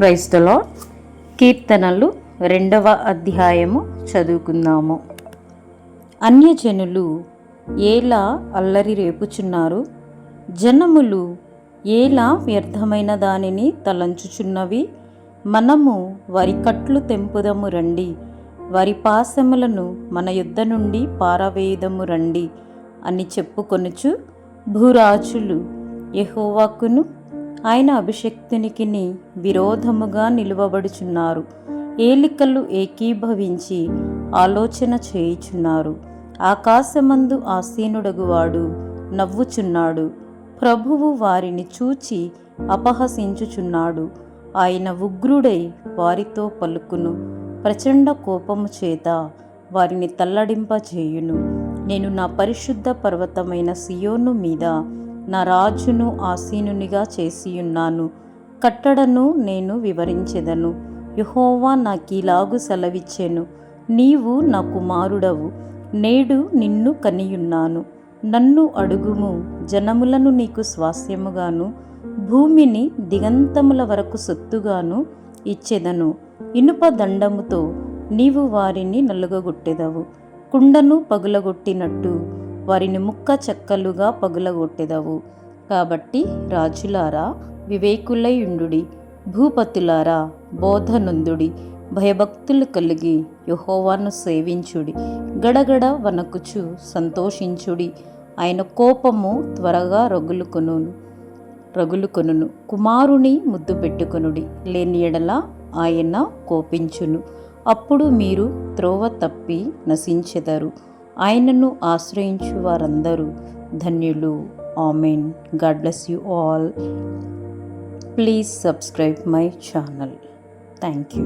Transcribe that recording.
Praise the lord. కీర్తనలు 2వ అధ్యాయము చదువుకుందాము. అన్యజనులు ఏలా అల్లరి రేపుచున్నారు, జనములు ఏలా వ్యర్థమైన దానిని తలంచుచున్నవి. మనము వరి కట్లు తెంపుదము రండి, వరి పాశములను మన యుద్ధ నుండి పారవేయుదము రండి అని చెప్పుకొనుచు భూరాజులు యెహోవాకును ఆయన అభిషక్తునికిని విరోధముగా నిలువబడుచున్నారు. ఏలికలు ఏకీభవించి ఆలోచన చేయుచున్నారు. ఆకాశమందు ఆసీనుడగువాడు నవ్వుచున్నాడు. ప్రభువు వారిని చూచి అపహసించుచున్నాడు. ఆయన ఉగ్రుడై వారితో పలుకును. ప్రచండ కోపము చేత వారిని తల్లడింపజేయును. నేను నా పరిశుద్ధ పర్వతమైన సియోను మీద నా రాజును ఆసీనునిగా చేసియున్నాను. కట్టడను నేను వివరించెదను. యెహోవా నాకీలాగు సెలవిచ్చెను, నీవు నా కుమారుడవు, నేడు నిన్ను కనియున్నాను. నన్ను అడుగుము, జనములను నీకు స్వాస్యముగాను, భూమిని దిగంతముల వరకు సొత్తుగాను ఇచ్చెదను. ఇనుప దండముతో నీవు వారిని నలుగగొట్టెదవు. కుండను పగులగొట్టినట్టు వారిని ముక్క చెక్కలుగా పగులగొట్టెదవు. కాబట్టి రాజులారా వివేకులై ఉండుడి, భూపతులారా బోధనొందుడి. భయభక్తులు కలిగి యెహోవాను సేవించుడి. గడగడ వణకుచు సంతోషించుడి. ఆయన కోపము త్వరగా రగులుకొనును. కుమారుని ముద్దు పెట్టుకొనుడి, లేని ఎడల ఆయన కోపించును. అప్పుడు మీరు త్రోవ తప్పి నశించెదరు. ఆయనను ఆశ్రయించు వారందరూ ధన్యులు. Amen. God bless you all. Please subscribe my channel. Thank you.